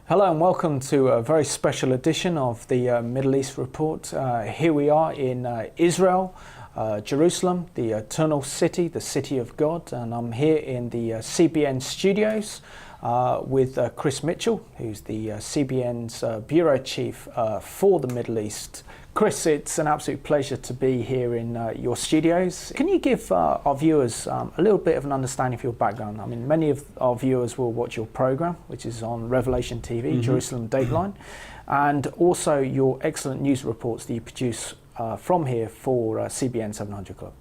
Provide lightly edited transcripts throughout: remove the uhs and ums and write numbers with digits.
Hello and welcome to a very special edition of the Middle East Report. Here we are in Israel, Jerusalem, the Eternal City, the City of God, and I'm here in the CBN studios with Chris Mitchell, who's the CBN's Bureau Chief for the Middle East. Chris, it's an absolute pleasure to be here in your studios. Can you give our viewers a little bit of an understanding of your background? I mean, many of our viewers will watch your program, which is on Revelation TV, Jerusalem Dateline, and also your excellent news reports that you produce from here for CBN 700 Club.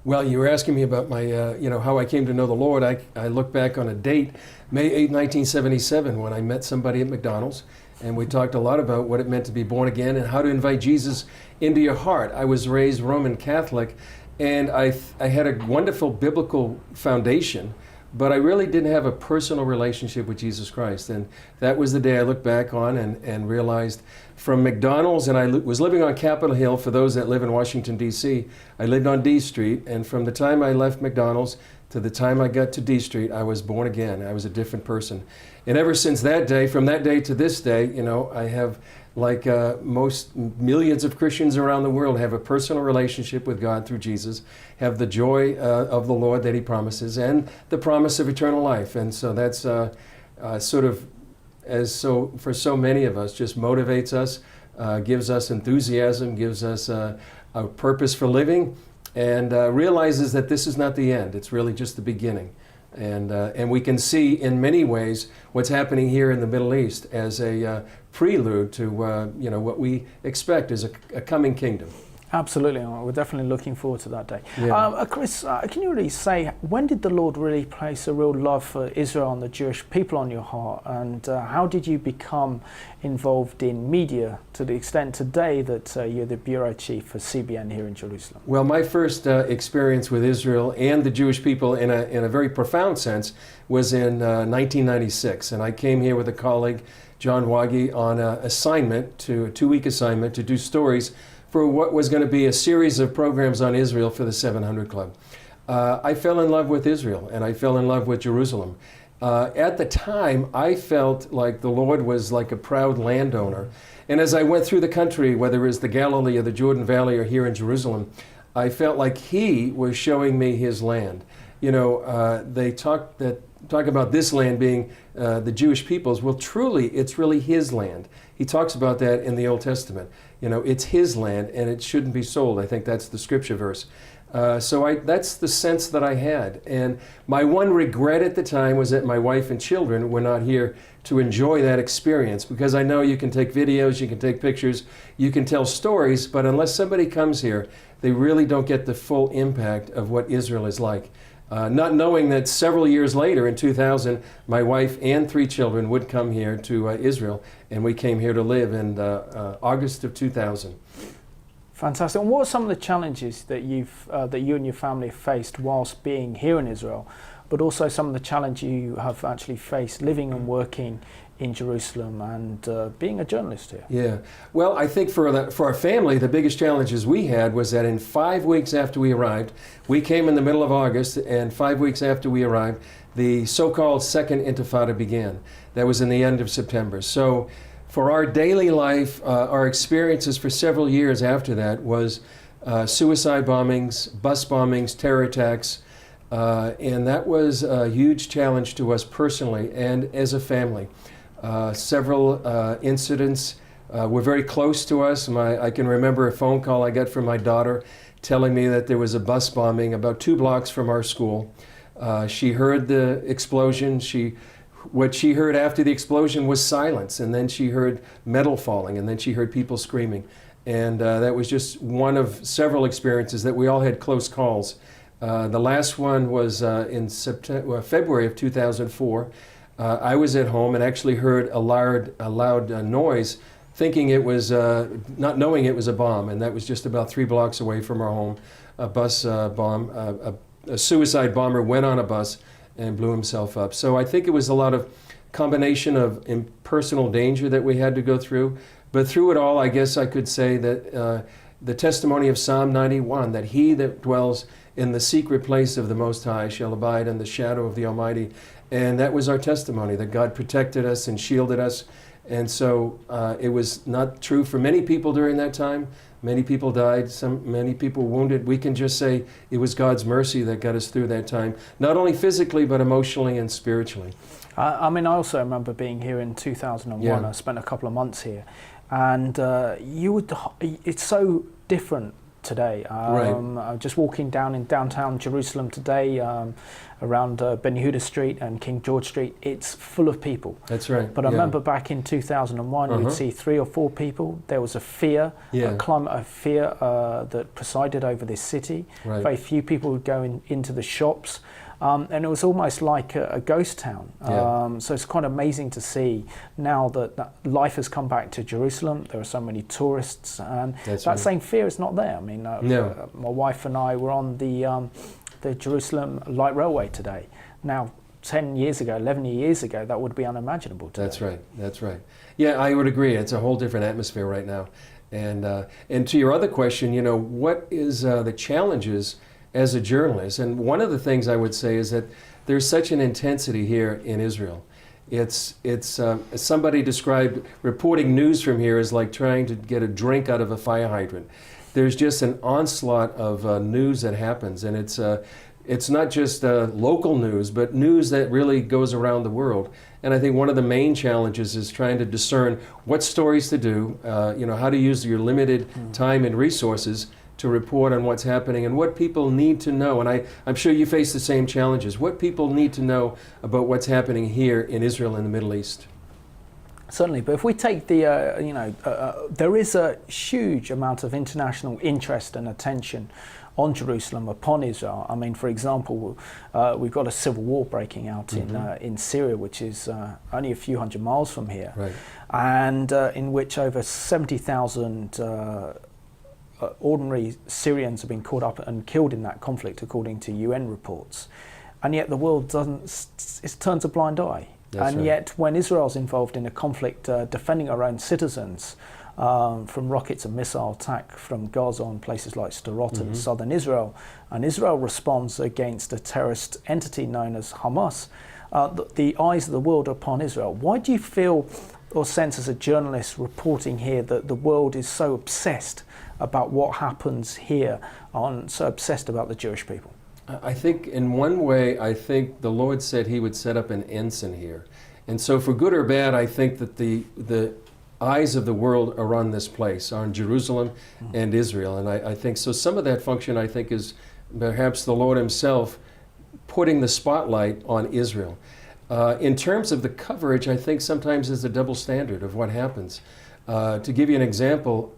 Well, you were asking me about my, how I came to know the Lord. I look back on a date, May 8, 1977, when I met somebody at McDonald's. And we talked a lot about what it meant to be born again and how to invite Jesus into your heart. I was raised Roman Catholic, and I had a wonderful biblical foundation, but I really didn't have a personal relationship with Jesus Christ. And that was the day I looked back on and realized from McDonald's, and I was living on Capitol Hill. For those that live in Washington, D.C., I lived on D Street, and from the time I left McDonald's to the time I got to D Street, I was born again. I was a different person. And ever since that day, from that day to this day, I have, like most millions of Christians around the world, have a personal relationship with God through Jesus, have the joy of the Lord that He promises, and the promise of eternal life. And so that's sort of, for so many of us, just motivates us, gives us enthusiasm, gives us a purpose for living, and realizes that this is not the end. It's really just the beginning. And we can see in many ways what's happening here in the Middle East as a prelude to what we expect is a coming kingdom. Absolutely, we're definitely looking forward to that day. Yeah. Chris, can you really say, when did the Lord really place a real love for Israel and the Jewish people on your heart, and how did you become involved in media to the extent today that you're the Bureau Chief for CBN here in Jerusalem? Well, my first experience with Israel and the Jewish people in a very profound sense was in 1996, and I came here with a colleague, John Wagi, on a 2-week assignment to do stories for what was going to be a series of programs on Israel for the 700 Club. I fell in love with Israel, and I fell in love with Jerusalem. At the time, I felt like the Lord was like a proud landowner. And as I went through the country, whether it was the Galilee or the Jordan Valley or here in Jerusalem, I felt like He was showing me His land. They talk about this land being the Jewish people's. Well, truly, it's really His land. He talks about that in the Old Testament. It's His land, and it shouldn't be sold. I think that's the scripture verse. So that's the sense that I had. And my one regret at the time was that my wife and children were not here to enjoy that experience, because I know you can take videos, you can take pictures, you can tell stories, but unless somebody comes here, they really don't get the full impact of what Israel is like. Not knowing that several years later, in 2000, my wife and 3 children would come here to Israel, and we came here to live in August of 2000. Fantastic. And what are some of the challenges that you and your family have faced whilst being here in Israel, but also some of the challenges you have actually faced living and working in Jerusalem and being a journalist here? Yeah. Well, I think for our family, the biggest challenges we had was that in 5 weeks after we arrived, we came in the middle of August, and 5 weeks after we arrived, the so-called Second Intifada began. That was in the end of September. So for our daily life, our experiences for several years after that was suicide bombings, bus bombings, terror attacks, and that was a huge challenge to us personally and as a family. Several incidents were very close to us. I can remember a phone call I got from my daughter telling me that there was a bus bombing about 2 blocks from our school. She heard the explosion. What she heard after the explosion was silence, and then she heard metal falling, and then she heard people screaming. And that was just one of several experiences that we all had close calls. The last one was in February of 2004. I was at home and actually heard a loud noise, thinking it was, not knowing it was a bomb, and that was just about 3 blocks away from our home. A bus bomb, a suicide bomber went on a bus and blew himself up. So I think it was a lot of combination of impersonal danger that we had to go through. But through it all, I guess I could say that the testimony of Psalm 91, that he that dwells in the secret place of the Most High shall abide in the shadow of the Almighty. And that was our testimony, that God protected us and shielded us. And so it was not true for many people during that time. Many people died, many people wounded. We can just say it was God's mercy that got us through that time, not only physically, but emotionally and spiritually. I mean, I also remember being here in 2001. Yeah. I spent a couple of months here, and it's so different today. Right. Just walking down in downtown Jerusalem today, around Ben Yehuda Street and King George Street, it's full of people. That's right. But I remember back in 2001, you'd see 3 or 4 people. There was a fear, a climate of fear that presided over this city. Right. Very few people would go into the shops. And it was almost like a ghost town. So it's quite amazing to see now that life has come back to Jerusalem. There are so many tourists, and that same fear is not there. I mean, No. my wife and I were on the Jerusalem Light Railway today. Now, 10 years ago, 11 years ago, that would be unimaginable today. That's right. That's right. Yeah, I would agree. It's a whole different atmosphere right now. And to your other question, you know, what is the challenges as a journalist? And one of the things I would say is that there's such an intensity here in Israel. It's somebody described reporting news from here as like trying to get a drink out of a fire hydrant. There's just an onslaught of news that happens, and it's not just local news, but news that really goes around the world. And I think one of the main challenges is trying to discern what stories to do, how to use your limited time and resources to report on what's happening and what people need to know. And I'm sure you face the same challenges. What people need to know about what's happening here in Israel and the Middle East. Certainly, but if we take there is a huge amount of international interest and attention on Jerusalem, upon Israel. I mean, for example, we've got a civil war breaking out in Syria, which is only a few hundred miles from here, Right. and in which over 70,000 ordinary Syrians have been caught up and killed in that conflict, according to UN reports. And yet the world turns a blind eye. That's right. Yet when Israel's involved in a conflict defending our own citizens from rockets and missile attack from Gaza and places like Sderot in southern Israel, and Israel responds against a terrorist entity known as Hamas, the eyes of the world are upon Israel. Why do you feel or sense as a journalist reporting here that the world is so obsessed about what happens here, so obsessed about the Jewish people? I think in one way, I think the Lord said he would set up an ensign here. And so for good or bad, I think that the eyes of the world are on this place, on Jerusalem and Israel. And I think so some of that function, I think, is perhaps the Lord himself putting the spotlight on Israel. In terms of the coverage, I think sometimes there's a double standard of what happens. To give you an example,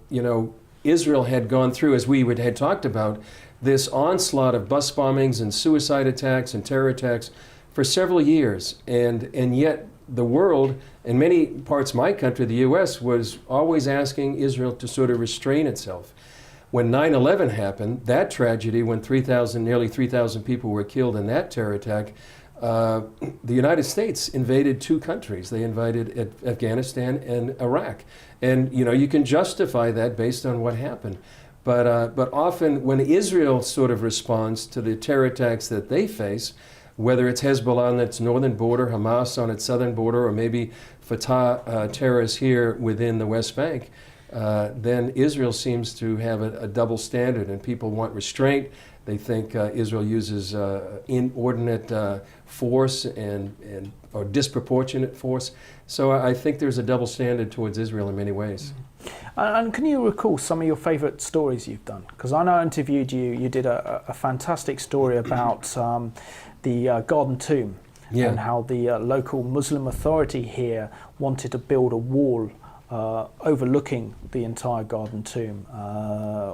Israel had gone through, as we had talked about, this onslaught of bus bombings and suicide attacks and terror attacks for several years. And yet the world, in many parts of my country, the U.S., was always asking Israel to sort of restrain itself. When 9/11 happened, that tragedy, when nearly 3,000 people were killed in that terror attack, the United States invaded 2 countries. They invaded Afghanistan and Iraq. And, you can justify that based on what happened. But often when Israel sort of responds to the terror attacks that they face, whether it's Hezbollah on its northern border, Hamas on its southern border, or maybe Fatah terrorists here within the West Bank, then Israel seems to have a double standard, and people want restraint. They think Israel uses inordinate force or disproportionate force. So I think there's a double standard towards Israel in many ways. And can you recall some of your favourite stories you've done? Because I know I interviewed you. You did a fantastic story about the Garden Tomb and how the local Muslim authority here wanted to build a wall overlooking the entire Garden Tomb,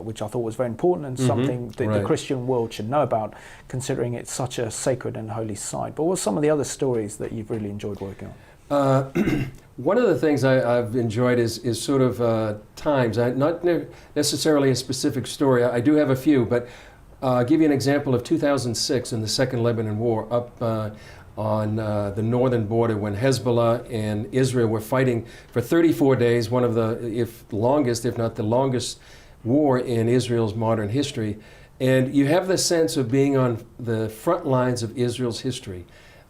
which I thought was very important and something that the Christian world should know about, considering it's such a sacred and holy site. But what are some of the other stories that you've really enjoyed working on? One of the things I've enjoyed is sort of times, not necessarily a specific story. I do have a few, but I'll give you an example of 2006 in the Second Lebanon War up on the northern border when Hezbollah and Israel were fighting for 34 days, one of the longest, if not the longest, war in Israel's modern history. And you have the sense of being on the front lines of Israel's history.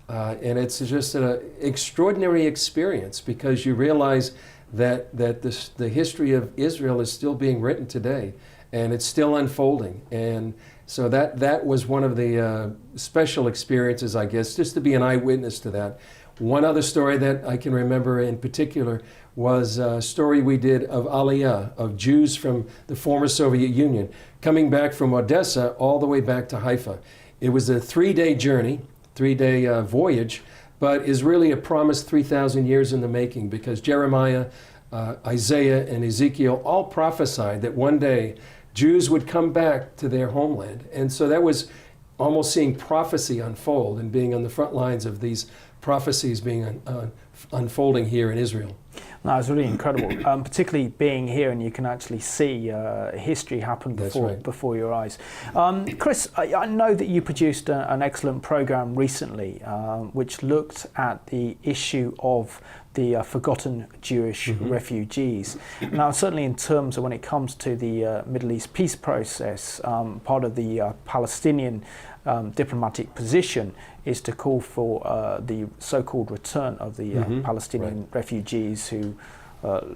And it's just an extraordinary experience because you realize that the history of Israel is still being written today, and it's still unfolding. And so that was one of the special experiences, I guess, just to be an eyewitness to that. One other story that I can remember in particular was a story we did of Aliyah, of Jews from the former Soviet Union, coming back from Odessa all the way back to Haifa. It was a 3-day journey, 3-day voyage, but is really a promise 3,000 years in the making, because Jeremiah, Isaiah, and Ezekiel all prophesied that one day Jews would come back to their homeland. And so that was almost seeing prophecy unfold and being on the front lines of these prophecies being unfolding here in Israel. No, it's really incredible, particularly being here and you can actually see history happen before your eyes. Chris, I know that you produced an excellent program recently which looked at the issue of the forgotten Jewish refugees. Now, certainly in terms of when it comes to the Middle East peace process, part of the Palestinian diplomatic position is to call for the so-called return of the Palestinian refugees who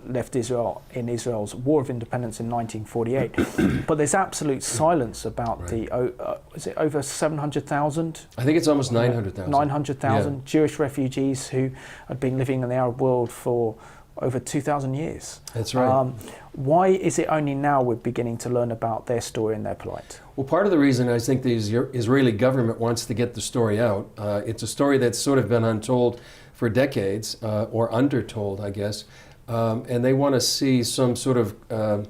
left Israel in Israel's War of Independence in 1948. But there's absolute silence about the, is it over 700,000? I think it's almost 900,000. 900,000 Jewish refugees who had been living in the Arab world for over 2,000 years. That's right. Why is it only now we're beginning to learn about their story and their plight? Well, part of the reason I think the Israeli government wants to get the story out, it's a story that's sort of been untold for decades, or undertold, I guess, and they want to see some sort of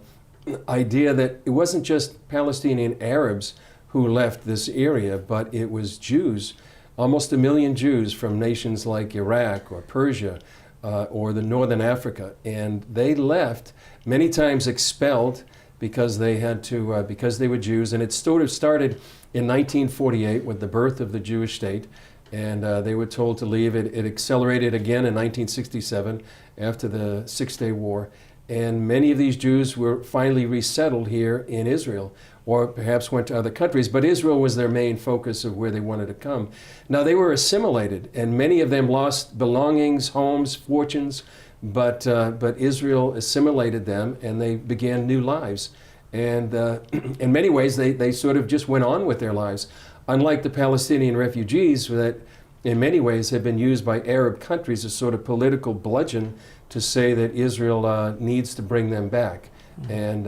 idea that it wasn't just Palestinian Arabs who left this area, but it was Jews, almost 1 million Jews from nations like Iraq or Persia, or the Northern Africa, and they left, many times expelled because they had to, because they were Jews, and it sort of started in 1948 with the birth of the Jewish state, and they were told to leave. It accelerated again in 1967 after the Six-Day War, and many of these Jews were finally resettled here in Israel, or perhaps went to other countries, but Israel was their main focus of where they wanted to come. Now, they were assimilated, and many of them lost belongings, homes, fortunes, but Israel assimilated them, and they began new lives. And in many ways, they sort of just went on with their lives, unlike the Palestinian refugees that in many ways have been used by Arab countries as sort of political bludgeon to say that Israel needs to bring them back. And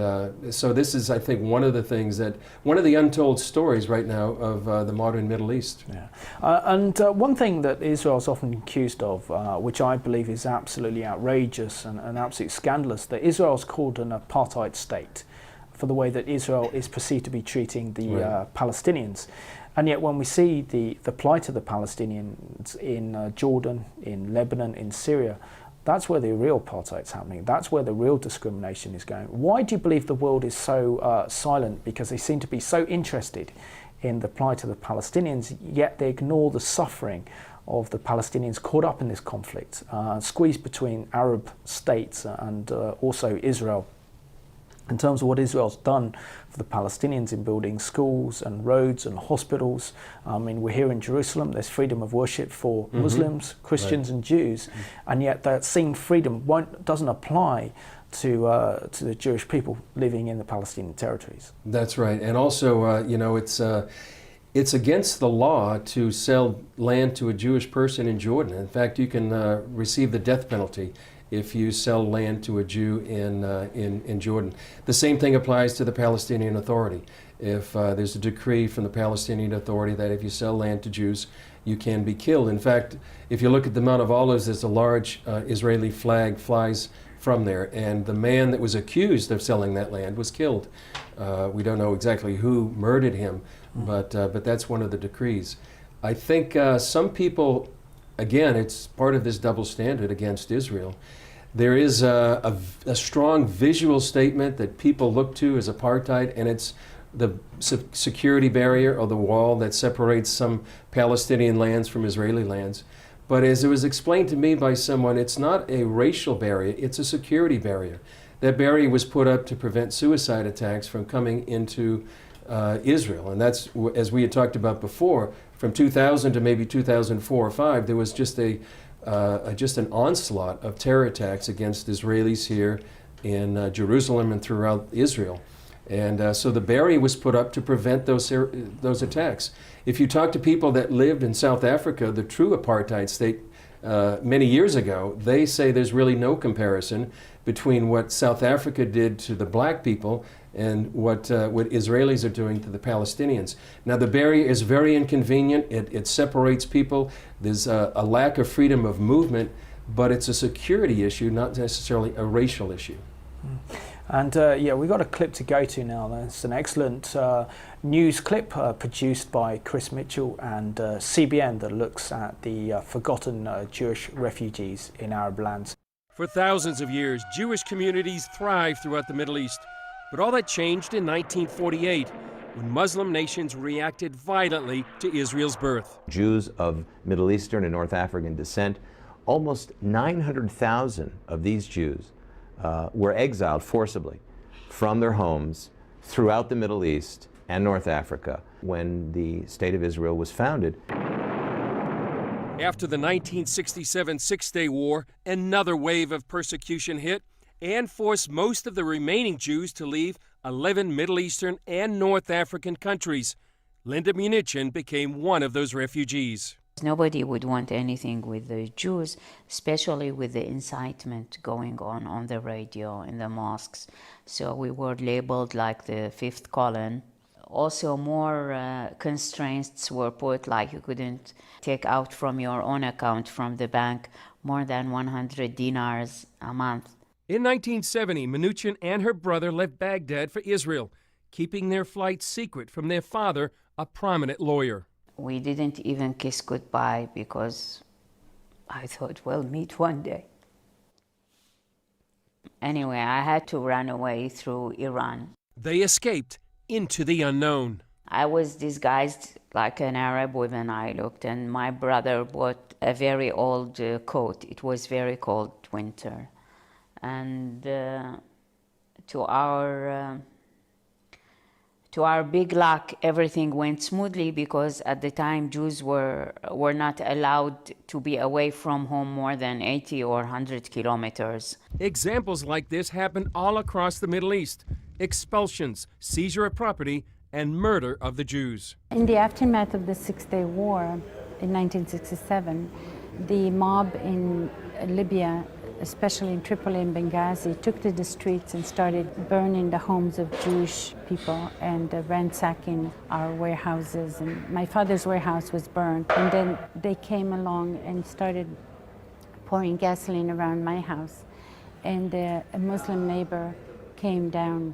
so this is, I think, one of the things that, one of the untold stories right now of the modern Middle East. Yeah. And one thing that Israel is often accused of, which I believe is absolutely outrageous and absolutely scandalous, that Israel is called an apartheid state for the way that Israel is perceived to be treating the Palestinians. And yet when we see the plight of the Palestinians in Jordan, in Lebanon, in Syria, that's where the real apartheid's happening. That's where the real discrimination is going. Why do you believe the world is so silent? Because they seem to be so interested in the plight of the Palestinians, yet they ignore the suffering of the Palestinians caught up in this conflict, squeezed between Arab states and also Israel. In terms of what Israel's done for the Palestinians in building schools and roads and hospitals. I mean, we're here in Jerusalem, there's freedom of worship for Muslims, Christians and Jews, and yet that same freedom doesn't apply to the Jewish people living in the Palestinian territories. That's right, and also, you know, it's against the law to sell land to a Jewish person in Jordan. In fact, you can receive the death penalty if you sell land to a Jew in Jordan. The same thing applies to the Palestinian Authority. If there's a decree from the Palestinian Authority that if you sell land to Jews, you can be killed. In fact, if you look at the Mount of Olives, there's a large Israeli flag flies from there. And the man that was accused of selling that land was killed. We don't know exactly who murdered him, but that's one of the decrees. I think some people, again, it's part of this double standard against Israel. There is a strong visual statement that people look to as apartheid, and it's the security barrier or the wall that separates some Palestinian lands from Israeli lands. But as it was explained to me by someone, it's not a racial barrier, it's a security barrier. That barrier was put up to prevent suicide attacks from coming into Israel. And that's, as we had talked about before, from 2000 to maybe 2004 or 5, there was just an onslaught of terror attacks against Israelis here in Jerusalem and throughout Israel. And so the barrier was put up to prevent those attacks. If you talk to people that lived in South Africa, the true apartheid state, many years ago, they say there's really no comparison between what South Africa did to the black people and what Israelis are doing to the Palestinians. Now, the barrier is very inconvenient. It separates people. There's a lack of freedom of movement, but it's a security issue, not necessarily a racial issue. And yeah, we've got a clip to go to now. It's an excellent news clip produced by Chris Mitchell and CBN that looks at the forgotten Jewish refugees in Arab lands. For thousands of years, Jewish communities thrived throughout the Middle East. But all that changed in 1948 when Muslim nations reacted violently to Israel's birth. Jews of Middle Eastern and North African descent, almost 900,000 of these Jews were exiled forcibly from their homes throughout the Middle East and North Africa when the State of Israel was founded. After the 1967 Six-Day War, another wave of persecution hit and forced most of the remaining Jews to leave 11 Middle Eastern and North African countries. Linda Munichen became one of those refugees. Nobody would want anything with the Jews, especially with the incitement going on the radio, in the mosques. So we were labeled like the fifth column. Also, more constraints were put, like you couldn't take out from your own account from the bank more than 100 dinars a month. In 1970, Munichen and her brother left Baghdad for Israel, keeping their flight secret from their father, a prominent lawyer. We didn't even kiss goodbye because I thought we'll meet one day. Anyway, I had to run away through Iran. They escaped into the unknown. I was disguised like an Arab with an eye looked, and my brother bought a very old coat. It was very cold winter. And to our big luck, everything went smoothly because at the time Jews were not allowed to be away from home more than 80 or 100 kilometers. Examples like this happen all across the Middle East. Expulsions, seizure of property, and murder of the Jews. In the aftermath of the Six-Day War in 1967, the mob in Libya, especially in Tripoli and Benghazi, took to the streets and started burning the homes of Jewish people and ransacking our warehouses. And my father's warehouse was burned. And then they came along and started pouring gasoline around my house. And a Muslim neighbor came down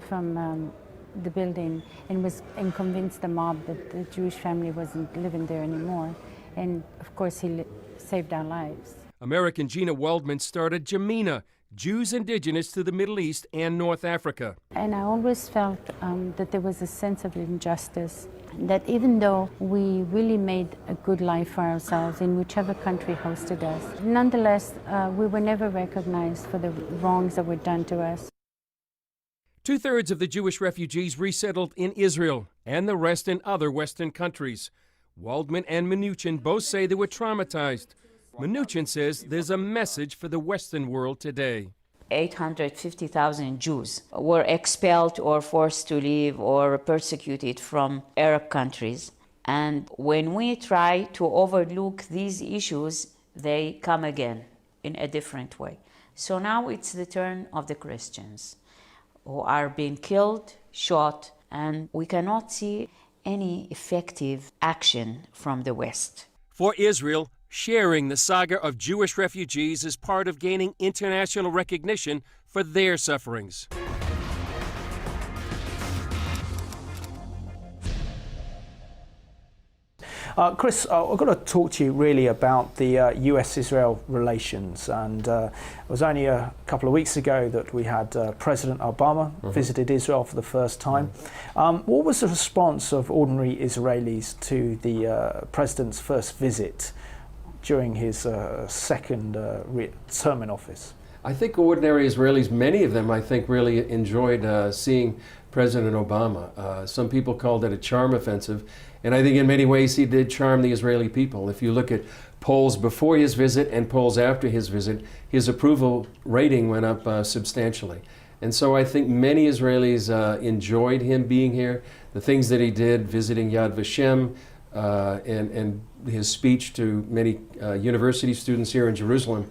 from the building and convinced the mob that the Jewish family wasn't living there anymore. And of course, he saved our lives. American Gina Waldman started Jamina, Jews indigenous to the Middle East and North Africa. And I always felt that there was a sense of injustice, that even though we really made a good life for ourselves in whichever country hosted us, nonetheless, we were never recognized for the wrongs that were done to us. Two-thirds of the Jewish refugees resettled in Israel and the rest in other Western countries. Waldman and Munichen both say they were traumatized. Munichen says there's a message for the Western world today. 850,000 Jews were expelled or forced to leave or persecuted from Arab countries. And when we try to overlook these issues, they come again in a different way. So now it's the turn of the Christians who are being killed, shot, and we cannot see any effective action from the West. For Israel, sharing the saga of Jewish refugees as part of gaining international recognition for their sufferings. Chris, I've got to talk to you really about the US-Israel relations, and it was only a couple of weeks ago that we had President Obama visited Israel for the first time. What was the response of ordinary Israelis to the President's first visit during his second term in office? I think ordinary Israelis, many of them, I think, really enjoyed seeing President Obama. Some people called it a charm offensive, and I think in many ways he did charm the Israeli people. If you look at polls before his visit and polls after his visit, his approval rating went up substantially. And so I think many Israelis enjoyed him being here, the things that he did, visiting Yad Vashem, and his speech to many university students here in Jerusalem.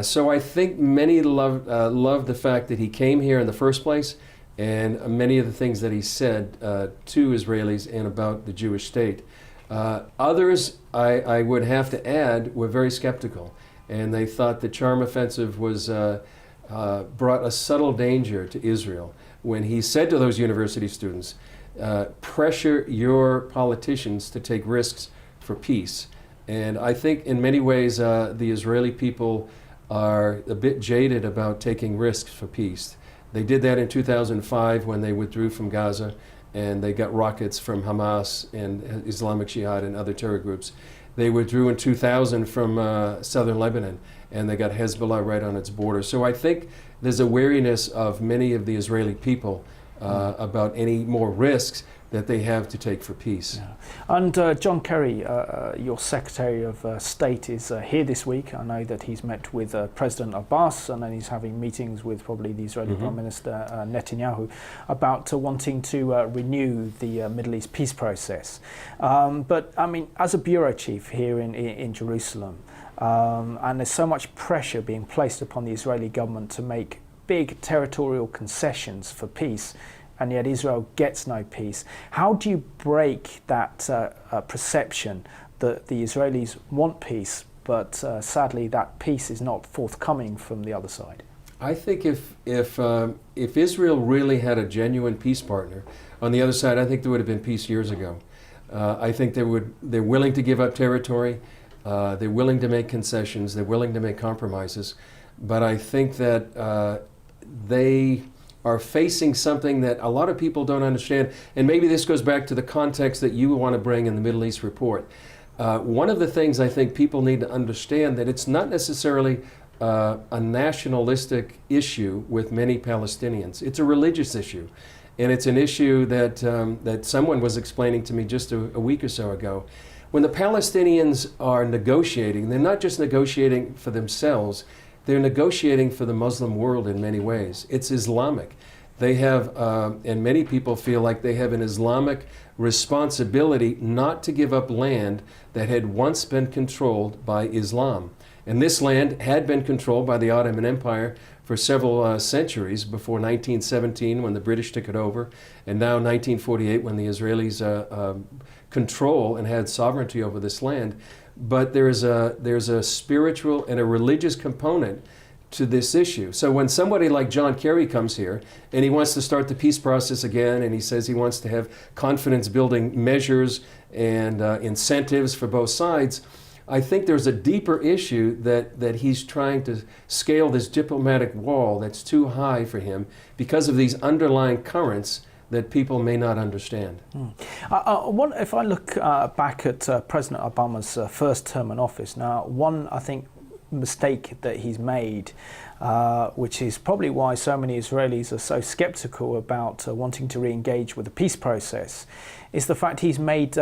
So I think many loved the fact that he came here in the first place, and many of the things that he said to Israelis and about the Jewish state. Others, I would have to add, were very skeptical, and they thought the charm offensive was brought a subtle danger to Israel when he said to those university students, pressure your politicians to take risks for peace. And I think in many ways the Israeli people are a bit jaded about taking risks for peace. They did that in 2005 when they withdrew from Gaza and they got rockets from Hamas and Islamic Jihad and other terror groups. They withdrew in 2000 from southern Lebanon and they got Hezbollah right on its border. So I think there's a wariness of many of the Israeli people about any more risks that they have to take for peace. Yeah. And John Kerry, your Secretary of State, is here this week. I know that he's met with President Abbas, and then he's having meetings with probably the Israeli Prime Minister Netanyahu about wanting to renew the Middle East peace process. But I mean, as a bureau chief here in Jerusalem, and there's so much pressure being placed upon the Israeli government to make big territorial concessions for peace, and yet Israel gets no peace. How do you break that perception that the Israelis want peace, but sadly that peace is not forthcoming from the other side? I think if Israel really had a genuine peace partner on the other side, I think there would have been peace years ago. I think they're willing to give up territory, they're willing to make concessions, they're willing to make compromises, but I think that they are facing something that a lot of people don't understand, and maybe this goes back to the context that you want to bring in the Middle East report. One of the things I think people need to understand that it's not necessarily a nationalistic issue with many Palestinians. It's a religious issue, and it's an issue that that someone was explaining to me just a week or so ago. When the Palestinians are negotiating, they're not just negotiating for themselves, they're negotiating for the Muslim world in many ways. It's Islamic. They have, and many people feel like they have an Islamic responsibility not to give up land that had once been controlled by Islam. And this land had been controlled by the Ottoman Empire for several centuries, before 1917 when the British took it over, and now 1948 when the Israelis control and had sovereignty over this land. But there's a spiritual and a religious component to this issue. So when somebody like John Kerry comes here and he wants to start the peace process again, and he says he wants to have confidence-building measures and incentives for both sides, I think there's a deeper issue that he's trying to scale this diplomatic wall that's too high for him because of these underlying currents that people may not understand. If I look back at President Obama's first term in office, now one, I think, mistake that he's made, which is probably why so many Israelis are so skeptical about wanting to re-engage with the peace process, is the fact he's made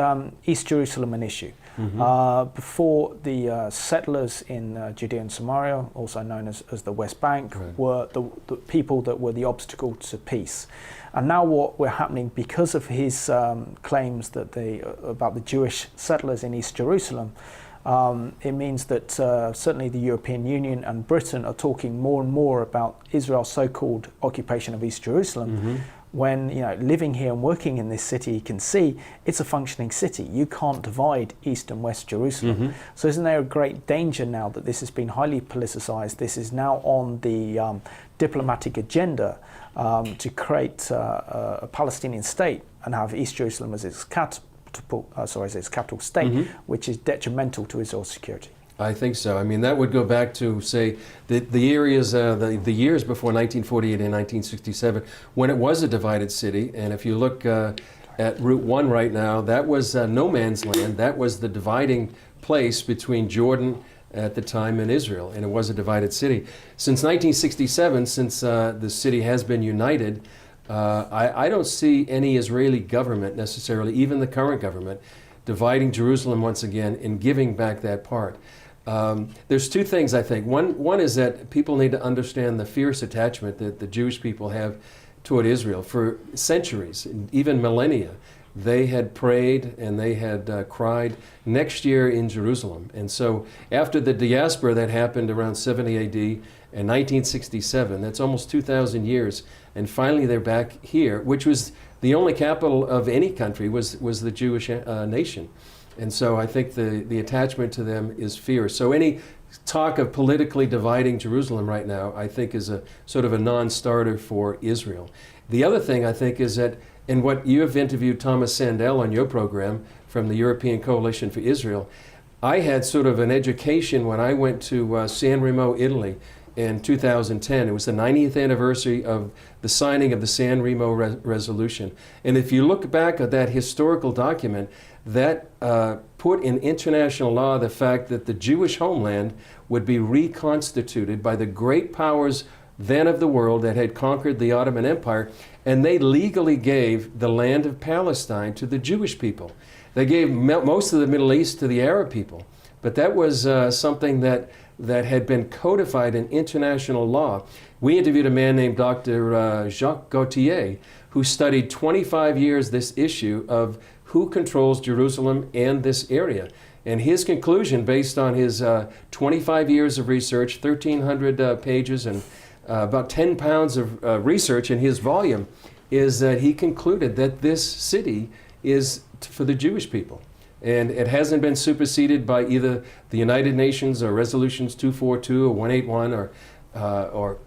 East Jerusalem an issue. Before, the settlers in Judea and Samaria, also known as the West Bank, were the people that were the obstacle to peace. And now what we're happening, because of his claims that about the Jewish settlers in East Jerusalem, it means that certainly the European Union and Britain are talking more and more about Israel's so-called occupation of East Jerusalem, when, you know, living here and working in this city, you can see it's a functioning city. You can't divide East and West Jerusalem. So isn't there a great danger now that this has been highly politicized? This is now on the diplomatic agenda to create a Palestinian state and have East Jerusalem as its capital state, which is detrimental to Israel's security. I think so. I mean, that would go back to, say, the areas, the years before 1948 and 1967, when it was a divided city. And if you look at Route 1 right now, that was no man's land. That was the dividing place between Jordan at the time and Israel, and it was a divided city. Since 1967, since the city has been united, I don't see any Israeli government necessarily, even the current government, dividing Jerusalem once again and giving back that part. There's two things, I think. One is that people need to understand the fierce attachment that the Jewish people have toward Israel. For centuries, even millennia, they had prayed and they had cried next year in Jerusalem. And so after the diaspora that happened around 70 AD and 1967, that's almost 2,000 years, and finally they're back here, which was the only capital of any country was the Jewish nation. And so I think the attachment to them is fierce. So any talk of politically dividing Jerusalem right now, I think, is a sort of a non-starter for Israel. The other thing I think is that, and what you have interviewed Thomas Sandel on your program from the European Coalition for Israel, I had sort of an education when I went to San Remo, Italy in 2010. It was the 90th anniversary of the signing of the San Remo resolution. And if you look back at that historical document, that put in international law the fact that the Jewish homeland would be reconstituted by the great powers then of the world that had conquered the Ottoman Empire, and they legally gave the land of Palestine to the Jewish people. They gave most of the Middle East to the Arab people, but that was something that had been codified in international law. We interviewed a man named Dr. Jacques Gauthier, who studied 25 years this issue of who controls Jerusalem and this area. And his conclusion, based on his 25 years of research, 1,300 pages, and about 10 pounds of research in his volume, is that he concluded that this city is for the Jewish people. And it hasn't been superseded by either the United Nations or Resolutions 242 or 181 or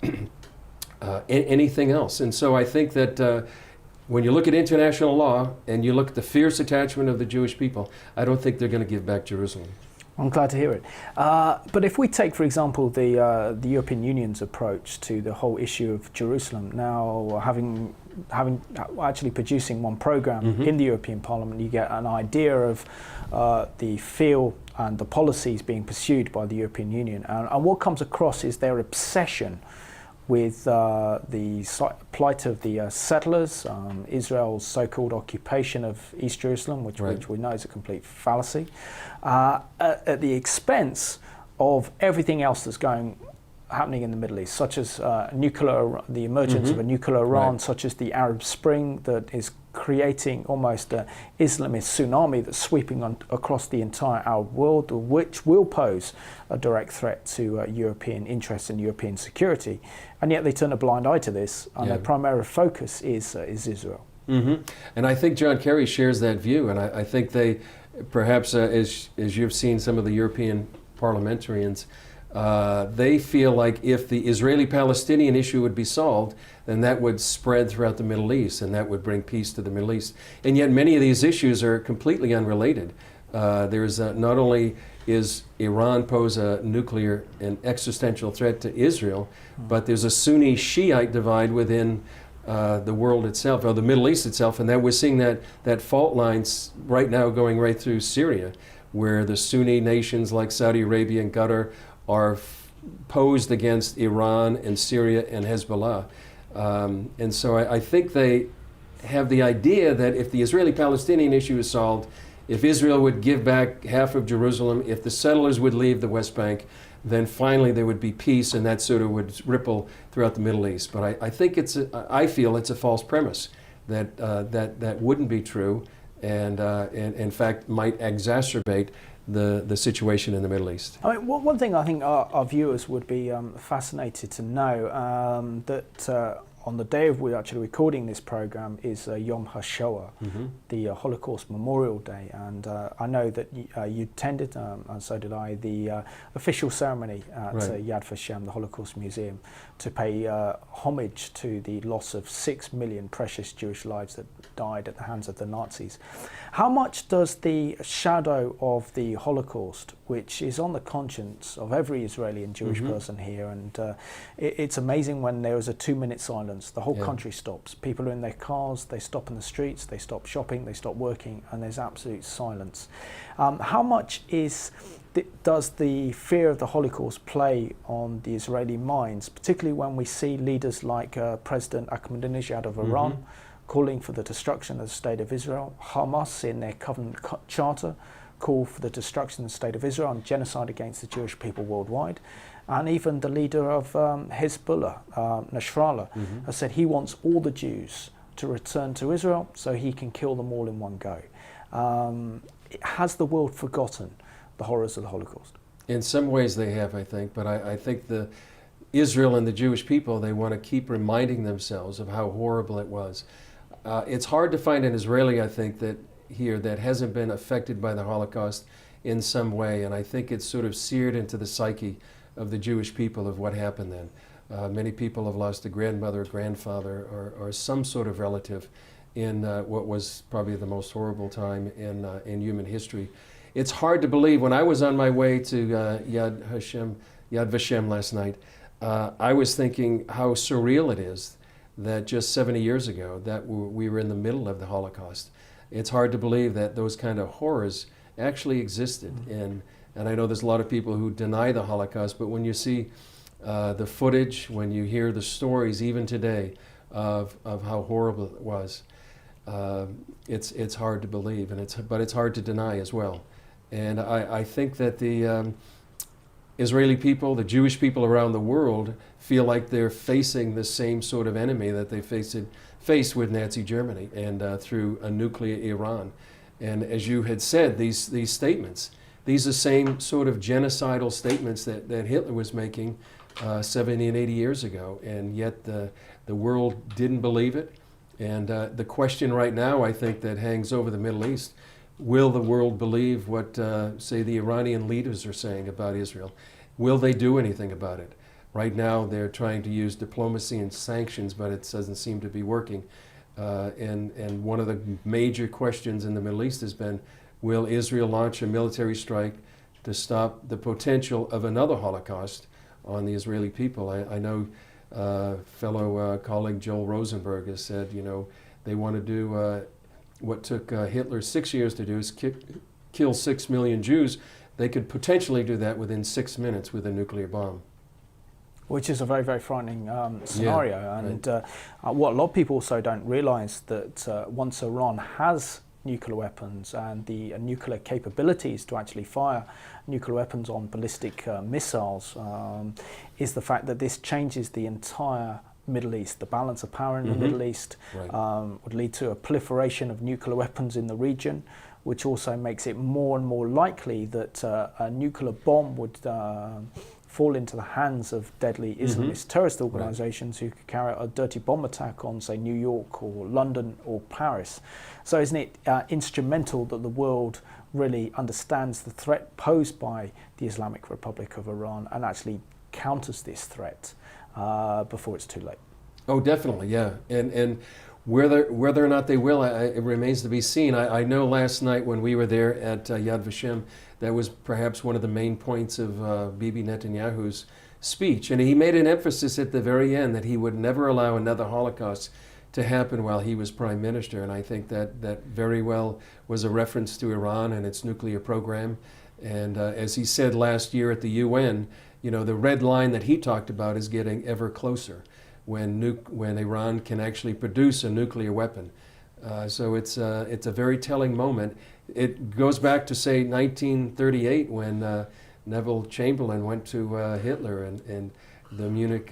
anything else. And so I think that when you look at international law and you look at the fierce attachment of the Jewish people, I don't think they're going to give back Jerusalem. I'm glad to hear it. But if we take, for example, the European Union's approach to the whole issue of Jerusalem, now having actually producing one program in the European Parliament, you get an idea of the feel and the policies being pursued by the European Union. And what comes across is their obsession with the plight of the settlers, Israel's so-called occupation of East Jerusalem, which we know is a complete fallacy, at the expense of everything else that's happening in the Middle East, such as the emergence of a nuclear Iran, such as the Arab Spring that is creating almost an Islamist tsunami that's sweeping across the entire Arab world, which will pose a direct threat to European interests and European security. And yet they turn a blind eye to this, and their primary focus is Israel. And I think John Kerry shares that view, and I think they, perhaps as you've seen some of the European parliamentarians, they feel like if the Israeli-Palestinian issue would be solved, then that would spread throughout the Middle East, and that would bring peace to the Middle East. And yet many of these issues are completely unrelated. There's not only is Iran pose a nuclear and existential threat to Israel, but there's a Sunni-Shiite divide within the world itself, or the Middle East itself, and that we're seeing that fault lines right now going right through Syria, where the Sunni nations like Saudi Arabia and Qatar are posed against Iran and Syria and Hezbollah. And so I think they have the idea that if the Israeli-Palestinian issue is solved, if Israel would give back half of Jerusalem, if the settlers would leave the West Bank, then finally there would be peace, and that sort of would ripple throughout the Middle East. But I think I feel it's a false premise that wouldn't be true, and in fact might exacerbate the situation in the Middle East. I mean, one thing I think our viewers would be fascinated to know, that on the day of we're actually recording this program is Yom HaShoah, the Holocaust Memorial Day, and I know that you attended, and so did I, the official ceremony at Yad Vashem, the Holocaust Museum, to pay homage to the loss of 6 million precious Jewish lives that died at the hands of the Nazis. How much does the shadow of the Holocaust, which is on the conscience of every Israeli and Jewish person here, and it's amazing when there is a 2-minute silence, the whole country stops. People are in their cars, they stop in the streets, they stop shopping, they stop working, and there's absolute silence. How much does the fear of the Holocaust play on the Israeli minds, particularly when we see leaders like President Ahmadinejad of Iran calling for the destruction of the State of Israel, Hamas in their covenant charter call for the destruction of the State of Israel and genocide against the Jewish people worldwide, and even the leader of Hezbollah, Nasrallah, has said he wants all the Jews to return to Israel so he can kill them all in one go. Has the world forgotten the horrors of the Holocaust? In some ways they have, I think, but I think Israel and the Jewish people, they want to keep reminding themselves of how horrible it was. It's hard to find an Israeli, I think, that hasn't been affected by the Holocaust in some way, and I think it's sort of seared into the psyche of the Jewish people of what happened then. Many people have lost a grandmother, grandfather, or some sort of relative in what was probably the most horrible time in human history. It's hard to believe. When I was on my way to Yad Vashem last night, I was thinking how surreal it is that just 70 years ago that we were in the middle of the Holocaust. It's hard to believe that those kind of horrors actually existed. And I know there's a lot of people who deny the Holocaust, but when you see the footage, when you hear the stories even today of how horrible it was, it's hard to believe, but it's hard to deny as well. And I think that the Israeli people, the Jewish people around the world, feel like they're facing the same sort of enemy that they faced with Nazi Germany and through a nuclear Iran. And as you had said, these statements, these are the same sort of genocidal statements that Hitler was making 70 and 80 years ago, and yet the world didn't believe it. And the question right now, I think, that hangs over the Middle East, will the world believe what, say, the Iranian leaders are saying about Israel? Will they do anything about it? Right now, they're trying to use diplomacy and sanctions, but it doesn't seem to be working. And one of the major questions in the Middle East has been, will Israel launch a military strike to stop the potential of another Holocaust on the Israeli people? I know fellow colleague Joel Rosenberg has said, they want to do what took Hitler 6 years to do, is kill 6 million Jews. They could potentially do that within 6 minutes with a nuclear bomb. Which is a very, very frightening scenario. Yeah, and what a lot of people also don't realize that once Iran has nuclear weapons and the nuclear capabilities to actually fire nuclear weapons on ballistic missiles, is the fact that this changes the entire Middle East. The balance of power in the Middle East would lead to a proliferation of nuclear weapons in the region, which also makes it more and more likely that a nuclear bomb would fall into the hands of deadly Islamist terrorist organizations who could carry out a dirty bomb attack on, say, New York or London or Paris. So isn't it instrumental that the world really understands the threat posed by the Islamic Republic of Iran and actually counters this threat before it's too late? Oh, definitely, yeah. And whether or not they will, it remains to be seen. I know last night when we were there at Yad Vashem, that was perhaps one of the main points of Bibi Netanyahu's speech. And he made an emphasis at the very end that he would never allow another Holocaust to happen while he was prime minister. And I think that very well was a reference to Iran and its nuclear program. And as he said last year at the UN, the red line that he talked about is getting ever closer when Iran can actually produce a nuclear weapon. So it's a very telling moment. It goes back to, say, 1938 when Neville Chamberlain went to Hitler and the Munich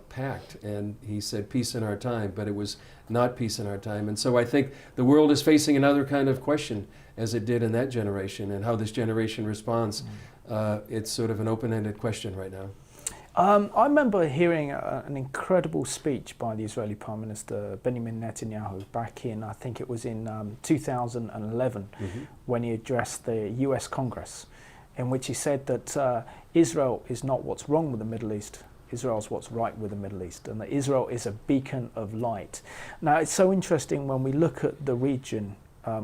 Pact, and he said peace in our time, but it was not peace in our time. And so I think the world is facing another kind of question as it did in that generation, and how this generation responds. It's sort of an open-ended question right now. I remember hearing an incredible speech by the Israeli Prime Minister Benjamin Netanyahu back in, I think it was in 2011, when he addressed the US Congress, in which he said that Israel is not what's wrong with the Middle East, Israel's what's right with the Middle East, and that Israel is a beacon of light. Now, it's so interesting when we look at the region,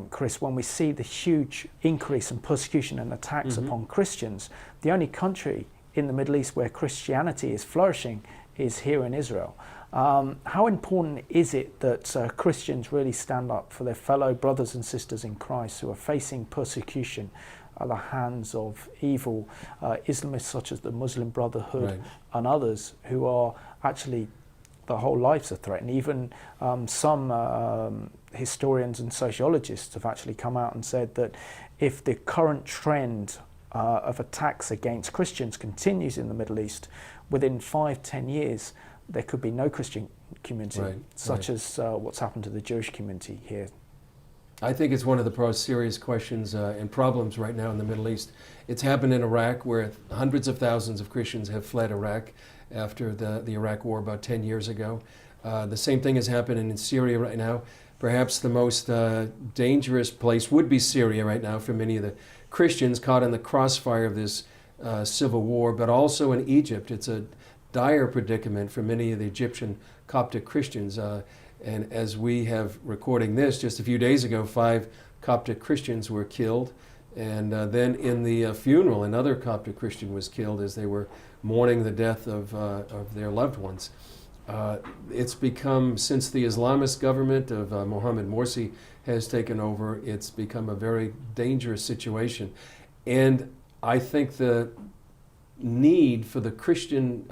Chris, when we see the huge increase in persecution and attacks upon Christians, the only country in the Middle East where Christianity is flourishing is here in Israel. How important is it that Christians really stand up for their fellow brothers and sisters in Christ who are facing persecution at the hands of evil Islamists such as the Muslim Brotherhood and others who are actually, their whole lives are threatened? Even some historians and sociologists have actually come out and said that if the current trend of attacks against Christians continues in the Middle East, within 5-10 years there could be no Christian community, such as what's happened to the Jewish community here. I think it's one of the most serious questions and problems right now in the Middle East. It's happened in Iraq, where hundreds of thousands of Christians have fled Iraq after the Iraq War about 10 years ago. The same thing is happening in Syria right now. Perhaps the most dangerous place would be Syria right now for many of the Christians caught in the crossfire of this civil war, but also in Egypt. It's a dire predicament for many of the Egyptian Coptic Christians. And as we have recording this, just a few days ago, 5 Coptic Christians were killed. And then in the funeral, another Coptic Christian was killed as they were mourning the death of their loved ones. It's become, since the Islamist government of Mohammed Morsi has taken over, it's become a very dangerous situation. And I think the need for the Christian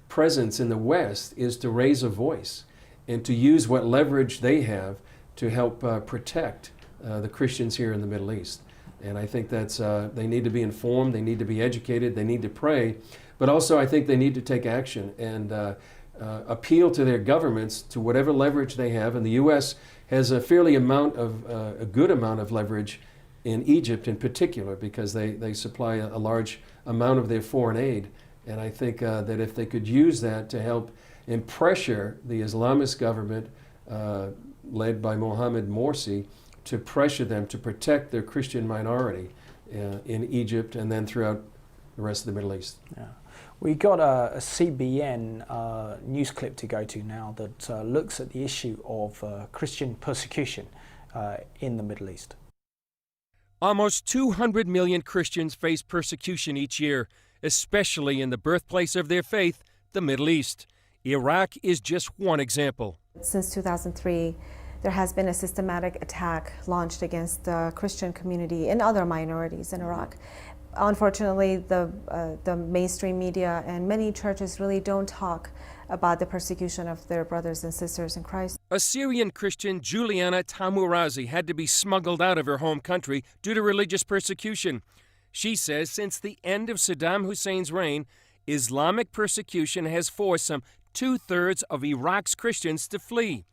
presence in the West is to raise a voice and to use what leverage they have to help protect the Christians here in the Middle East. And I think that's, they need to be informed, they need to be educated, they need to pray, but also I think they need to take action and appeal to their governments to whatever leverage they have. And the U.S. has a a good amount of leverage in Egypt in particular, because they supply a large amount of their foreign aid. And I think that if they could use that to help and pressure the Islamist government led by Mohammed Morsi, to pressure them to protect their Christian minority in Egypt and then throughout the rest of the Middle East. Yeah. We got a CBN news clip to go to now that looks at the issue of Christian persecution in the Middle East. Almost 200 million Christians face persecution each year, especially in the birthplace of their faith, the Middle East. Iraq is just one example. Since 2003, there has been a systematic attack launched against the Christian community and other minorities in Iraq. Unfortunately, the mainstream media and many churches really don't talk about the persecution of their brothers and sisters in Christ. A Syrian Christian, Juliana Tamourazi, had to be smuggled out of her home country due to religious persecution. She says since the end of Saddam Hussein's reign, Islamic persecution has forced some 2/3 of Iraq's Christians to flee.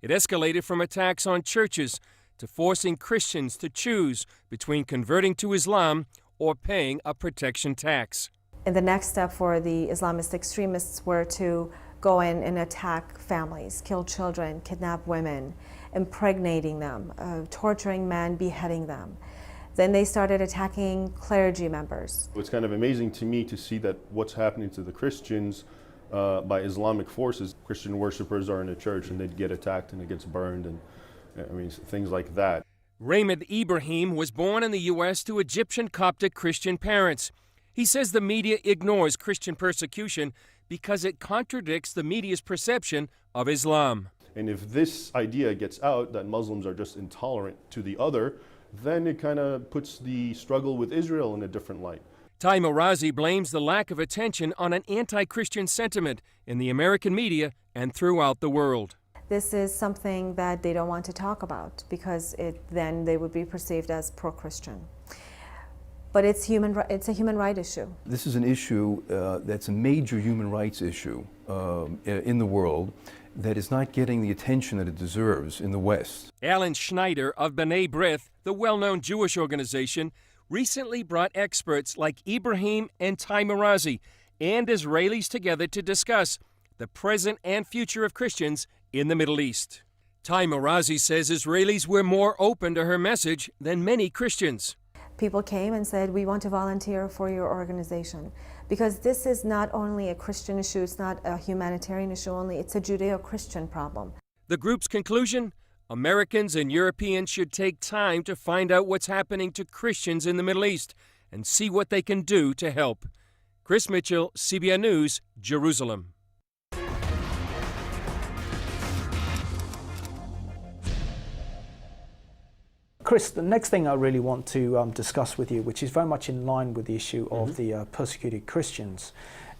It escalated from attacks on churches to forcing Christians to choose between converting to Islam or paying a protection tax. And the next step for the Islamist extremists were to go in and attack families, kill children, kidnap women, impregnating them, torturing men, beheading them. Then they started attacking clergy members. It's kind of amazing to me to see that what's happening to the Christians by Islamic forces. Christian worshipers are in a church and they get attacked and it gets burned, and I mean things like that. Raymond Ibrahim was born in the U.S. to Egyptian Coptic Christian parents. He says the media ignores Christian persecution because it contradicts the media's perception of Islam. And if this idea gets out that Muslims are just intolerant to the other, then it kind of puts the struggle with Israel in a different light. Taimorazi blames the lack of attention on an anti-Christian sentiment in the American media and throughout the world. This is something that they don't want to talk about because then they would be perceived as pro-Christian. But it's a human rights issue. This is an issue that's a major human rights issue in the world that is not getting the attention that it deserves in the West. Alan Schneider of B'nai B'rith, the well-known Jewish organization, recently brought experts like Ibrahim and Taimorazi and Israelis together to discuss the present and future of Christians in the Middle East. Ty Marazi says Israelis were more open to her message than many Christians. People came and said, we want to volunteer for your organization. Because this is not only a Christian issue, it's not a humanitarian issue only, it's a Judeo-Christian problem. The group's conclusion? Americans and Europeans should take time to find out what's happening to Christians in the Middle East and see what they can do to help. Chris Mitchell, CBN News, Jerusalem. Chris, the next thing I really want to discuss with you, which is very much in line with the issue of the persecuted Christians,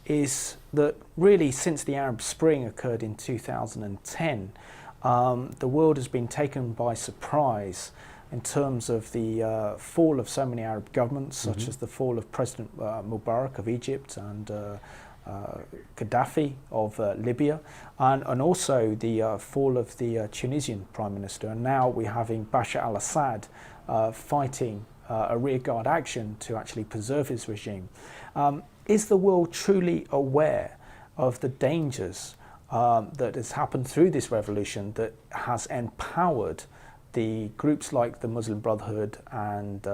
is that really since the Arab Spring occurred in 2010, the world has been taken by surprise in terms of the fall of so many Arab governments, such as the fall of President Mubarak of Egypt and Gaddafi of Libya, and also the fall of the Tunisian Prime Minister. And now we're having Bashar al-Assad fighting a rearguard action to actually preserve his regime. Is the world truly aware of the dangers that has happened through this revolution that has empowered the groups like the Muslim Brotherhood and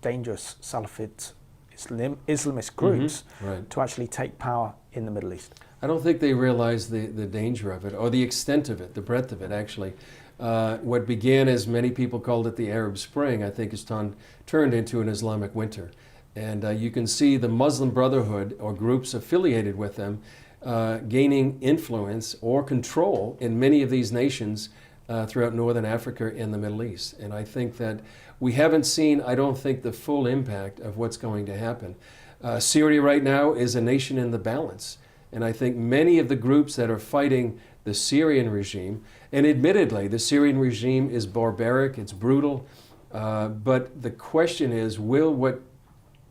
dangerous Salafist Islamist groups to actually take power in the Middle East? I don't think they realize the danger of it, or the extent of it, the breadth of it, actually. What began as many people called it the Arab Spring, I think has turned into an Islamic winter. And you can see the Muslim Brotherhood or groups affiliated with them gaining influence or control in many of these nations throughout Northern Africa and the Middle East. And I think that we haven't seen, I don't think, the full impact of what's going to happen. Syria right now is a nation in the balance. And I think many of the groups that are fighting the Syrian regime, and admittedly, the Syrian regime is barbaric, it's brutal, but the question is, will what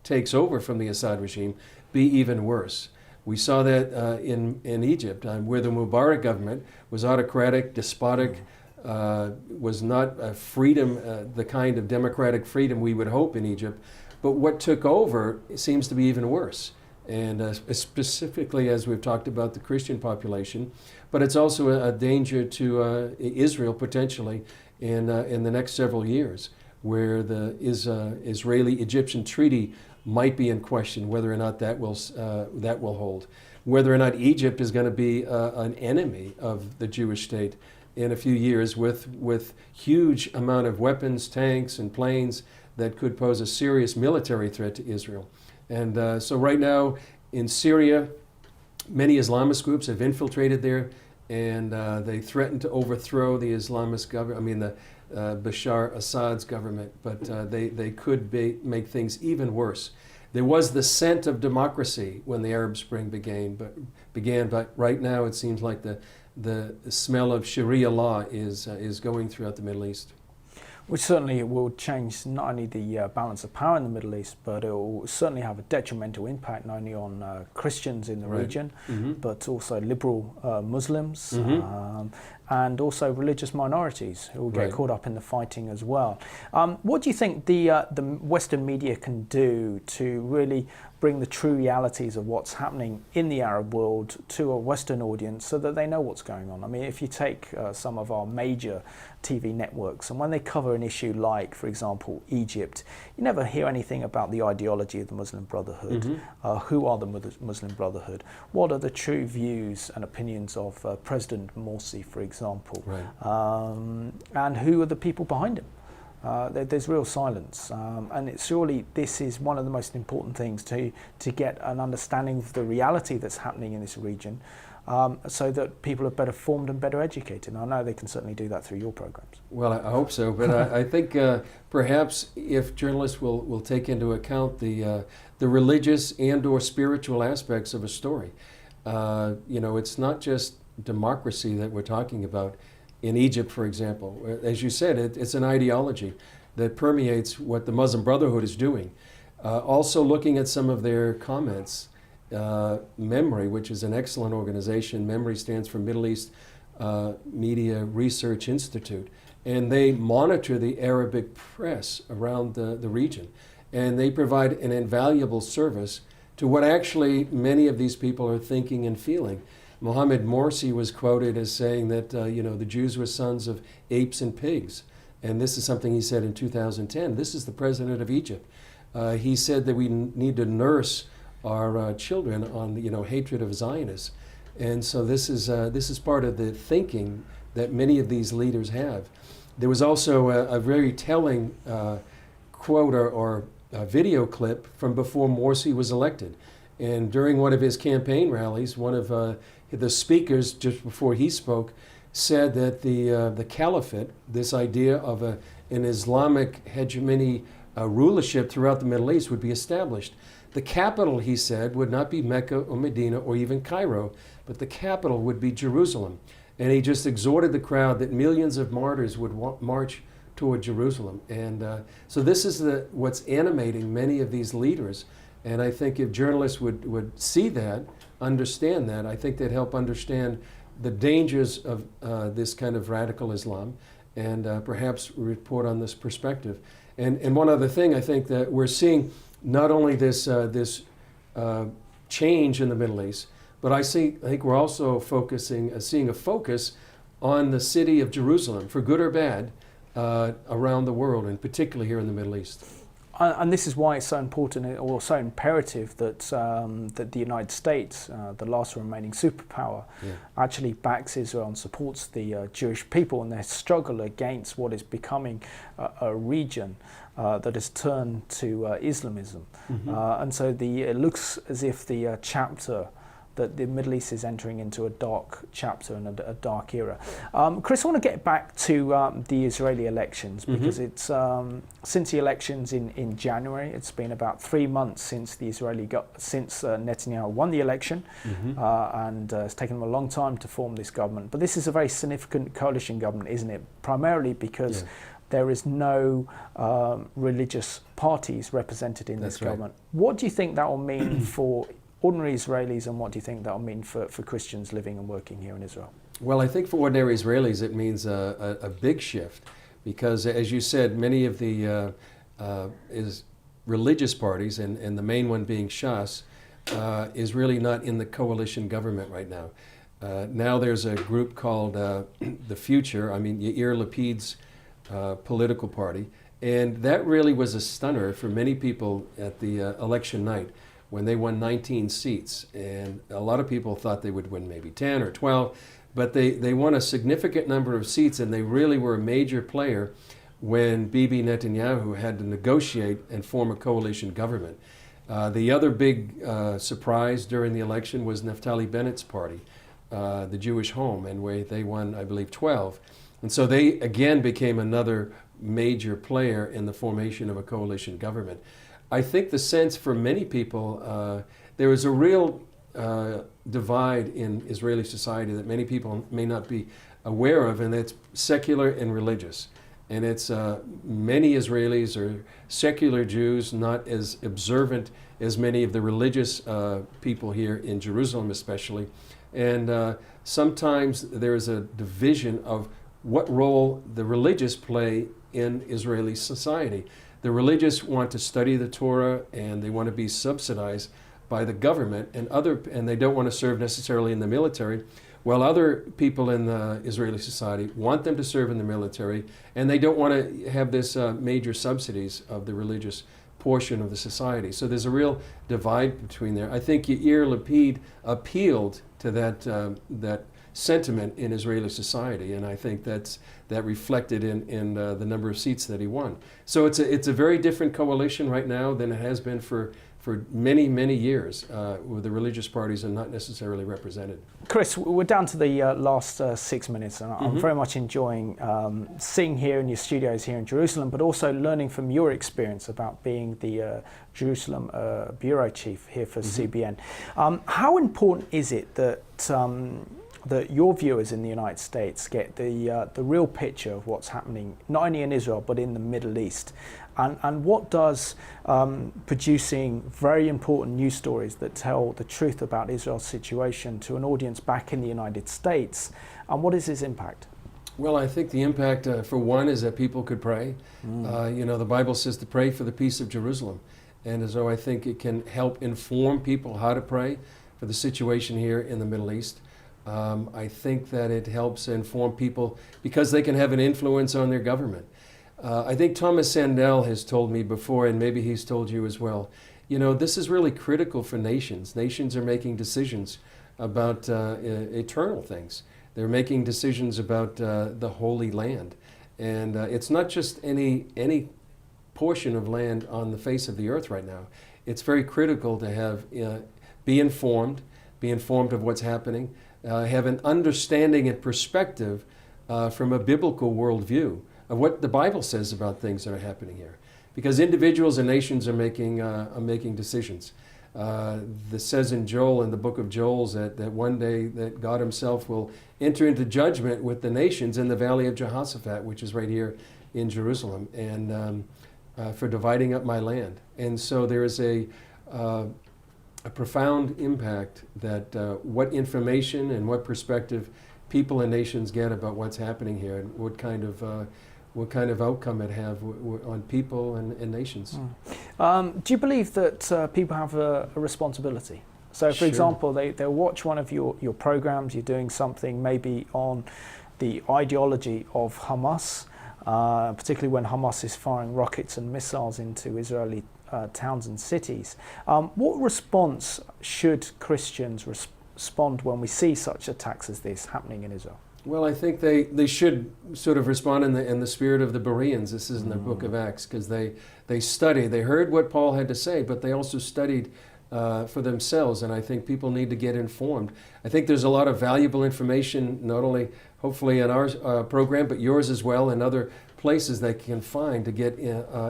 takes over from the Assad regime be even worse? We saw that in Egypt, where the Mubarak government was autocratic, despotic, was not freedom, the kind of democratic freedom we would hope in Egypt. But what took over seems to be even worse. And specifically, as we've talked about, the Christian population. But it's also a danger to Israel, potentially, in the next several years, where the Israeli-Egyptian treaty might be in question, whether or not that will hold. Whether or not Egypt is going to be an enemy of the Jewish state in a few years with huge amount of weapons, tanks, and planes that could pose a serious military threat to Israel. And so right now in Syria, many Islamist groups have infiltrated there, and they threaten to overthrow the Islamist government, Bashar Assad's government, but they could make things even worse. There was the scent of democracy when the Arab Spring began, but right now it seems like the smell of Sharia law is going throughout the Middle East. Which certainly will change not only the balance of power in the Middle East, but it will certainly have a detrimental impact not only on Christians in the region, but also liberal Muslims, and also religious minorities who will get caught up in the fighting as well. What do you think the Western media can do to really bring the true realities of what's happening in the Arab world to a Western audience so that they know what's going on? I mean, if you take some of our major TV networks, and when they cover an issue like, for example, Egypt, you never hear anything about the ideology of the Muslim Brotherhood. Who are the Muslim Brotherhood? What are the true views and opinions of President Morsi, for example? And who are the people behind him? There's real silence, and surely this is one of the most important things to get an understanding of the reality that's happening in this region, so that people are better formed and better educated. And I know they can certainly do that through your programs. Well, I hope so, but I think perhaps if journalists will take into account the religious and/or spiritual aspects of a story, it's not just democracy that we're talking about. In Egypt, for example, as you said, it's an ideology that permeates what the Muslim Brotherhood is doing. Also looking at some of their comments, MEMRI, which is an excellent organization. MEMRI stands for Middle East Media Research Institute, and they monitor the Arabic press around the region. And they provide an invaluable service to what actually many of these people are thinking and feeling. Mohammed Morsi was quoted as saying that the Jews were sons of apes and pigs. And this is something he said in 2010. This is the president of Egypt. He said that we need to nurse our children on hatred of Zionists. And so this is part of the thinking that many of these leaders have. There was also a very telling quote or video clip from before Morsi was elected. And during one of his campaign rallies, one of the speakers, just before he spoke, said that the caliphate, this idea of an Islamic hegemony rulership throughout the Middle East, would be established. The capital, he said, would not be Mecca or Medina or even Cairo, but the capital would be Jerusalem. And he just exhorted the crowd that millions of martyrs would march toward Jerusalem. And so this is what's animating many of these leaders. And I think if journalists would see that, understand that, I think they'd help understand the dangers of this kind of radical Islam and perhaps report on this perspective. And one other thing, I think that we're seeing not only this change in the Middle East, but I think we're also seeing a focus on the city of Jerusalem, for good or bad, around the world, and particularly here in the Middle East. And this is why it's so important or so imperative that that the United States, the last remaining superpower, actually backs Israel and supports the Jewish people in their struggle against what is becoming a region that has turned to Islamism. And so it looks as if the chapter that the Middle East is entering into a dark chapter and a dark era. Chris, I want to get back to the Israeli elections, because it's since the elections in January, it's been about 3 months since Netanyahu won the election, and it's taken them a long time to form this government. But this is a very significant coalition government, isn't it? Primarily because there is no religious parties represented in this government. What do you think that will mean for ordinary Israelis, and what do you think that will mean for Christians living and working here in Israel? Well, I think for ordinary Israelis it means a big shift, because as you said, many of the religious parties, and the main one being Shas, is really not in the coalition government right now. Now there's a group called The Future, Yair Lapid's political party, and that really was a stunner for many people at the election night, when they won 19 seats. And a lot of people thought they would win maybe 10 or 12, but they won a significant number of seats, and they really were a major player when Bibi Netanyahu had to negotiate and form a coalition government. The other big surprise during the election was Naftali Bennett's party, the Jewish Home, and where they won, I believe, 12. And so they again became another major player in the formation of a coalition government. I think the sense for many people, there is a real divide in Israeli society that many people may not be aware of, and it's secular and religious. And it's many Israelis are secular Jews, not as observant as many of the religious people here in Jerusalem especially. And sometimes there is a division of what role the religious play in Israeli society. The religious want to study the Torah, and they want to be subsidized by the government, and they don't want to serve necessarily in the military, while other people in the Israeli society want them to serve in the military, and they don't want to have this major subsidies of the religious portion of the society. So there's a real divide between there. I think Yair Lapid appealed to that sentiment in Israeli society, and I think that reflected in the number of seats that he won. So it's a very different coalition right now than it has been for many, many years, where the religious parties are not necessarily represented. Chris, we're down to the last 6 minutes, and I'm very much enjoying seeing here in your studios here in Jerusalem, but also learning from your experience about being the Jerusalem bureau chief here for CBN. How important is it that your viewers in the United States get the real picture of what's happening, not only in Israel, but in the Middle East? And what does producing very important news stories that tell the truth about Israel's situation to an audience back in the United States, and what is its impact? Well, I think the impact, for one, is that people could pray. The Bible says to pray for the peace of Jerusalem. And so I think it can help inform people how to pray for the situation here in the Middle East. I think that it helps inform people because they can have an influence on their government. I think Thomas Sandel has told me before, and maybe he's told you as well, you know, this is really critical for nations. Nations are making decisions about eternal things. They're making decisions about the Holy Land. And it's not just any portion of land on the face of the earth right now. It's very critical to have be informed of what's happening, have an understanding and perspective from a biblical worldview of what the Bible says about things that are happening here. Because individuals and nations are making decisions. This says in Joel, in the book of Joel, that one day that God himself will enter into judgment with the nations in the valley of Jehoshaphat, which is right here in Jerusalem, and for dividing up my land. And so there is a profound impact that what information and what perspective people and nations get about what's happening here, and what kind of outcome it have on people and nations. Do you believe that people have a responsibility? So, for Sure. example, they'll watch one of your programs, you're doing something maybe on the ideology of Hamas, particularly when Hamas is firing rockets and missiles into Israeli towns and cities. What response should Christians respond when we see such attacks as this happening in Israel? Well, I think they should sort of respond in the spirit of the Bereans. This is in the book of Acts, because they heard what Paul had to say, but they also studied for themselves, and I think people need to get informed. I think there's a lot of valuable information, not only hopefully in our program, but yours as well, and other places they can find to get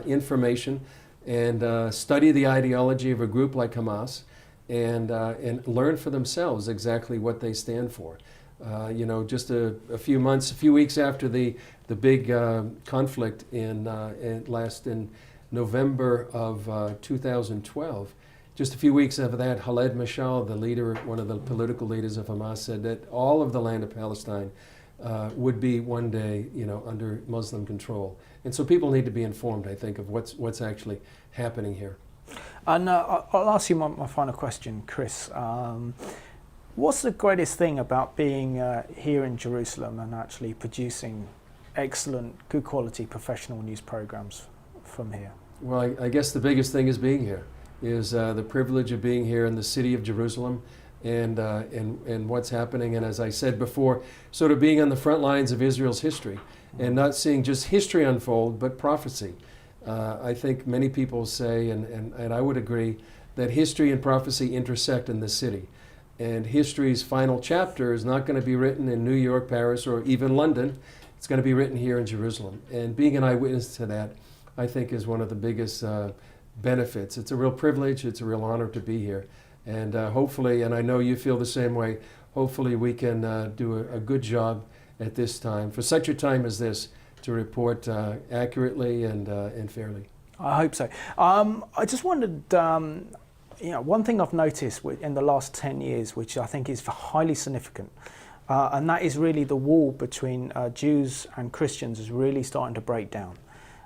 information and study the ideology of a group like Hamas, and learn for themselves exactly what they stand for. You know, just a few weeks after the big conflict in November of 2012, just a few weeks after that, Khaled Mashal, the leader, one of the political leaders of Hamas, said that all of the land of Palestine would be one day, you know, under Muslim control. And so people need to be informed, I think, of what's actually happening here. And I'll ask you my final question, Chris. What's the greatest thing about being here in Jerusalem and actually producing excellent, good quality professional news programs from here? Well, I guess the biggest thing is being here, is the privilege of being here in the city of Jerusalem and what's happening. And as I said before, sort of being on the front lines of Israel's history and not seeing just history unfold, but prophecy. I think many people say, and I would agree, that history and prophecy intersect in this city. And history's final chapter is not going to be written in New York, Paris, or even London. It's going to be written here in Jerusalem. And being an eyewitness to that, I think, is one of the biggest benefits. It's a real privilege. It's a real honor to be here. And hopefully, and I know you feel the same way, hopefully we can do a good job at this time, for such a time as this, to report accurately and fairly. I hope so. I just wondered, one thing I've noticed in the last 10 years, which I think is highly significant, and that is really the wall between Jews and Christians is really starting to break down.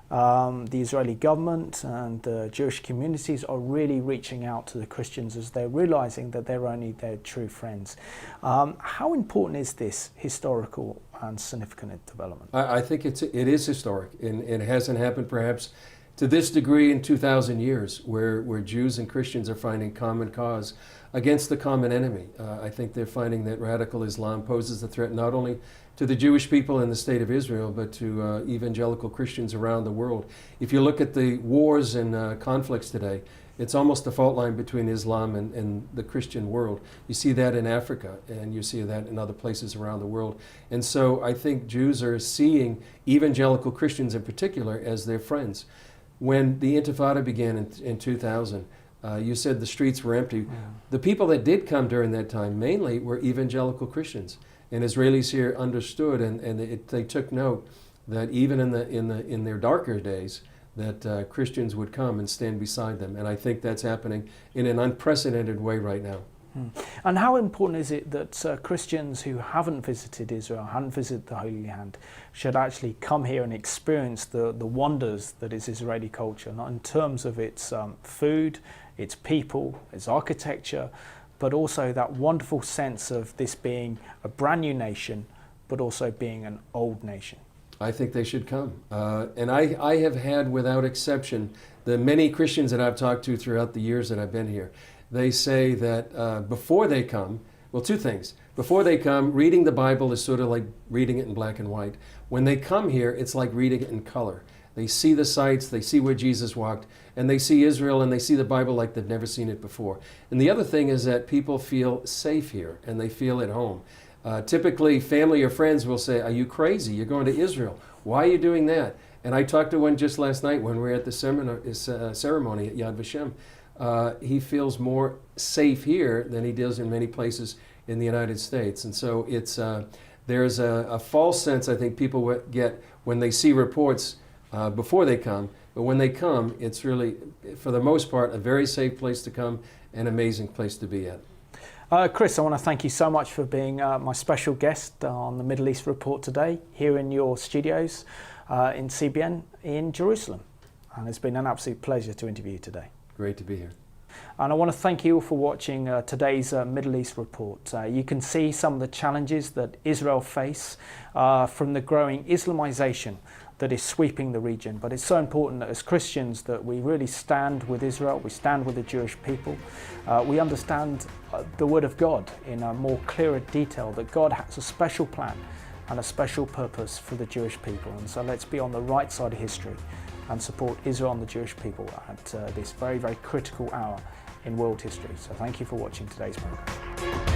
The Israeli government and the Jewish communities are really reaching out to the Christians as they're realizing that they're only their true friends. How important is this historical and significant development? I think it is historic, and it hasn't happened perhaps to this degree in 2,000 years, where Jews and Christians are finding common cause against the common enemy. I think they're finding that radical Islam poses a threat not only to the Jewish people in the state of Israel, but to evangelical Christians around the world. If you look at the wars and conflicts today, it's almost a fault line between Islam and the Christian world. You see that in Africa, and you see that in other places around the world. And so I think Jews are seeing evangelical Christians in particular as their friends. When the Intifada began in 2000, you said the streets were empty. Yeah. The people that did come during that time mainly were evangelical Christians. And Israelis here understood, and they took note that even in their darker days, that Christians would come and stand beside them. And I think that's happening in an unprecedented way right now. And how important is it that Christians who haven't visited Israel, haven't visited the Holy Land, should actually come here and experience the wonders that is Israeli culture, not in terms of its food, its people, its architecture, but also that wonderful sense of this being a brand new nation, but also being an old nation? I think they should come. And I have had, without exception, the many Christians that I've talked to throughout the years that I've been here, they say that before they come, well, two things. Before they come, reading the Bible is sort of like reading it in black and white. When they come here, it's like reading it in color. They see the sights, they see where Jesus walked, and they see Israel and they see the Bible like they've never seen it before. And the other thing is that people feel safe here and they feel at home. Typically, family or friends will say, "Are you crazy? You're going to Israel. Why are you doing that?" And I talked to one just last night when we were at the ceremony at Yad Vashem. He feels more safe here than he does in many places in the United States. And so there's a false sense, I think, people get when they see reports before they come. But when they come, it's really, for the most part, a very safe place to come, an amazing place to be at. Chris, I want to thank you so much for being my special guest on the Middle East Report today, here in your studios in CBN in Jerusalem. And it's been an absolute pleasure to interview you today. Great to be here. And I want to thank you all for watching today's Middle East Report. You can see some of the challenges that Israel face from the growing Islamization that is sweeping the region. But it's so important that as Christians that we really stand with Israel, we stand with the Jewish people. We understand the Word of God in a more clearer detail, that God has a special plan and a special purpose for the Jewish people. And so let's be on the right side of history and support Israel and the Jewish people at this very, very critical hour in world history. So thank you for watching today's program.